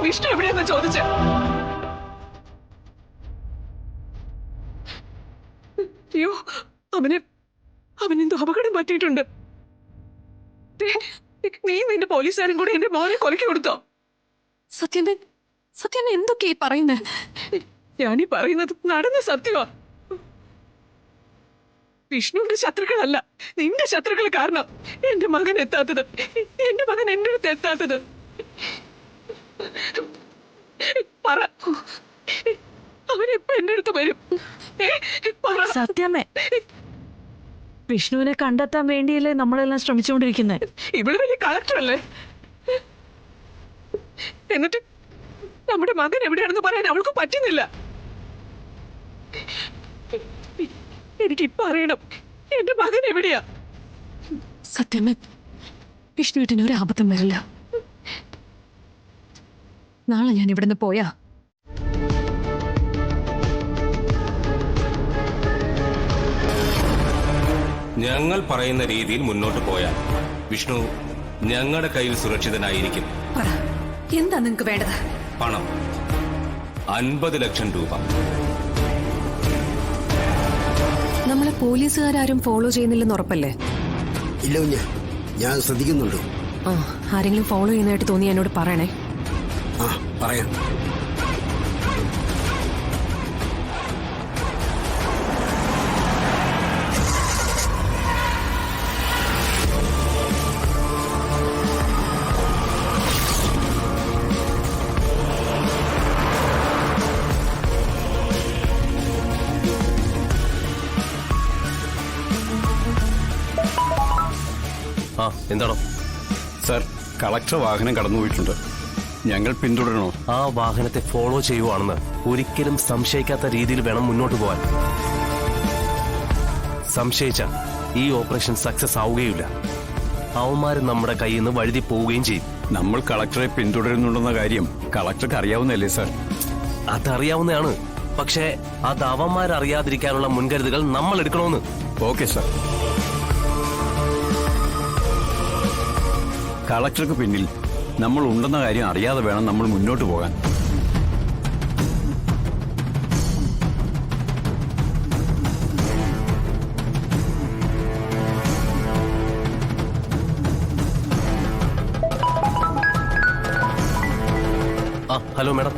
വിഷ്ണു എവിടെയെന്ന് ചോദിച്ച അയ്യോ അവനെന്തോ അപകടം പറ്റിയിട്ടുണ്ട്. നീ നിന്റെ പോലീസുകാരും കൂടെ എന്റെ മോനെ കൊലക്കി കൊടുത്തോ? സത്യൻ എന്തൊക്കെയാ പറയുന്നത്? ഞാനീ പറയുന്നത് നടന്ന സത്യമാ. വിഷ്ണുവിന്റെ ശത്രുക്കളല്ല, നിന്റെ ശത്രുക്കൾ കാരണം എന്റെ മകൻ എത്താത്തത്, എന്റെ മകൻ എന്റെ അടുത്ത് എത്താത്തത്. പറ, അവനെപ്പോ എന്റെ അടുത്ത് വരും? സത്യമേ, വിഷ്ണുവിനെ കണ്ടെത്താൻ വേണ്ടിയല്ലേ നമ്മളെല്ലാം ശ്രമിച്ചുകൊണ്ടിരിക്കുന്നത്. ഇവിടെ വലിയ കളക്ടറല്ലേ? എന്നിട്ട് നമ്മുടെ മകൻ എവിടെയാണെന്ന് പറയാൻ അവൾക്ക് പറ്റുന്നില്ല. എനിക്കിപ്പോ അറിയണം എന്റെ മകൻ എവിടെയാ. സത്യമേ, വിഷ്ണുവിന് ഒരു ആപത്തും വരില്ല. നാളെ ഞാൻ ഇവിടുന്ന് പോയാ ഞങ്ങൾ പറയുന്ന രീതിയിൽ മുന്നോട്ട് പോയാൽ വിഷ്ണു ഞങ്ങളുടെ കയ്യിൽ സുരക്ഷിതനായിരിക്കും. എന്താ നിങ്ങക്ക് വേണ്ടത്? പണം 50 ലക്ഷം രൂപ. നമ്മളെ പോലീസുകാരും ഫോളോ ചെയ്യുന്നില്ലെന്ന് ഉറപ്പല്ലേ? ഇല്ല കുഞ്ഞ്, ഞാൻ ശ്രദ്ധിക്കുന്നുണ്ട്. ആരെങ്കിലും ഫോളോ ചെയ്യുന്നതായിട്ട് തോന്നി എന്നോട് പറയണേ. പറയാം. എന്താണോ സർ? കളക്ടർ വാഹനം കടന്നുപോയിട്ടുണ്ട്. ഞങ്ങൾ പിന്തുടരണോ? ആ വാഹനത്തെ ഫോളോ ചെയ്യുവാണെന്ന് ഒരിക്കലും സംശയിക്കാത്ത രീതിയിൽ വേണം മുന്നോട്ട് പോവാൻ. സംശയിച്ച ഈ ഓപ്പറേഷൻ സക്സസ് ആവുകയില്ല. അവന്മാര് നമ്മുടെ കയ്യിൽ നിന്ന് വഴുതി പോവുകയും ചെയ്യും. നമ്മൾ കളക്ടറെ പിന്തുടരുന്നുണ്ടെന്ന കാര്യം കളക്ടർക്ക് അറിയാവുന്നല്ലേ സർ? അതറിയാവുന്നതാണ്, പക്ഷേ അത് അവന്മാരറിയാതിരിക്കാനുള്ള മുൻകരുതലുകൾ നമ്മൾ എടുക്കണമെന്ന്. Okay sir. കളക്ടർക്ക് പിന്നിൽ നമ്മൾ ഉണ്ടെന്ന കാര്യം അറിയാതെ വേണം നമ്മൾ മുന്നോട്ട് പോകാൻ. Hello madam.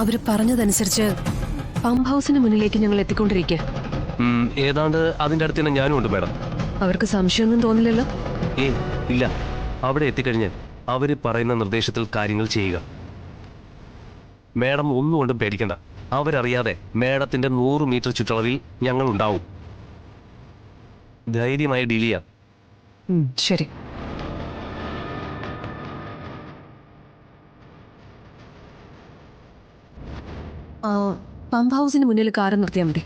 അവര് പറഞ്ഞതനുസരിച്ച് പമ്പ് ഹൗസിന് മുന്നിലേക്ക് ഞങ്ങൾ എത്തിക്കൊണ്ടിരിക്കുക. ഏതാണ്ട് അതിന്റെ അടുത്ത് തന്നെ ഞാനും ഉണ്ട് മാഡം. അവർക്ക് സംശയമൊന്നും തോന്നില്ലല്ലോ? ഇല്ല. അവിടെ എത്തിക്കഴിഞ്ഞാൽ അവര് പറയുന്ന നിർദ്ദേശത്തിൽ കാര്യങ്ങൾ ചെയ്യുക. മാഡം ഒന്നുകൊണ്ടും പേടിക്കണ്ട. അവരറിയാതെ മാഡത്തിന്റെ 100 മീറ്റർ ചുറ്റളവിൽ ഞങ്ങൾ ഉണ്ടാവും. ധൈര്യമായി ഡീൽ ചെയ്യാം. ശരി. പമ്പ് ഹൗസിന് മുന്നിൽ കാറ് നിർത്തിയാൽ മതി.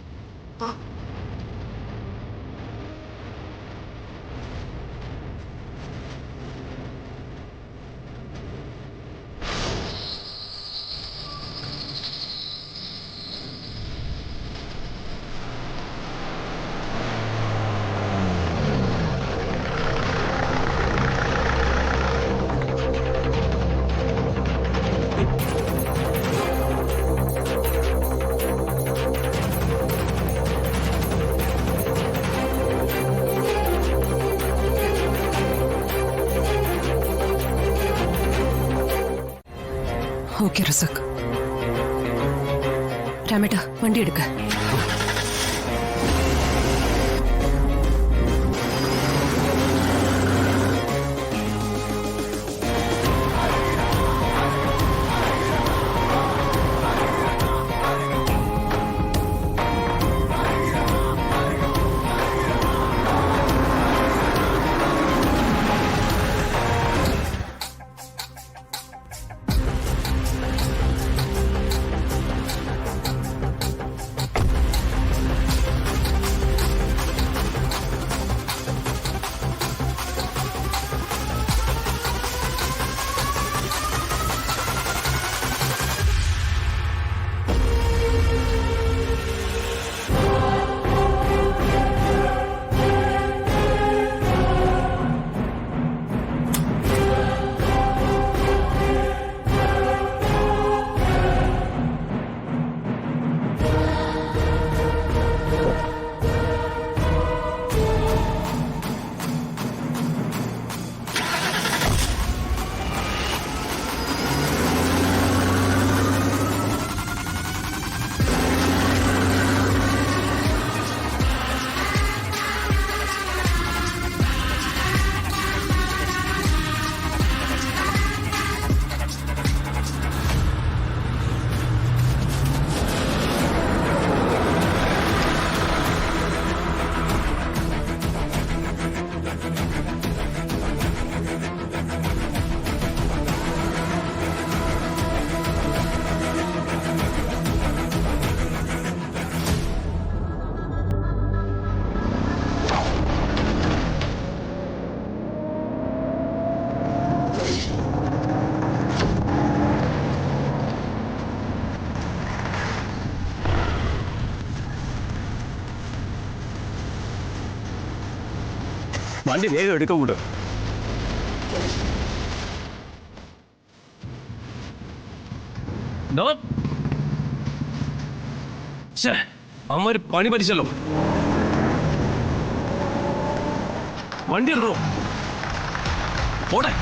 ഓക്കെ റസാഖ്. രാമേട്ട, വണ്ടി എടുക്ക. വണ്ടി വേഗം എടുക്ക കൂട്ട്. അമ്മ ഒരു പണി പറ്റിച്ചല്ലോ. വണ്ടി എടുക്കണോ? പോട്ടെ.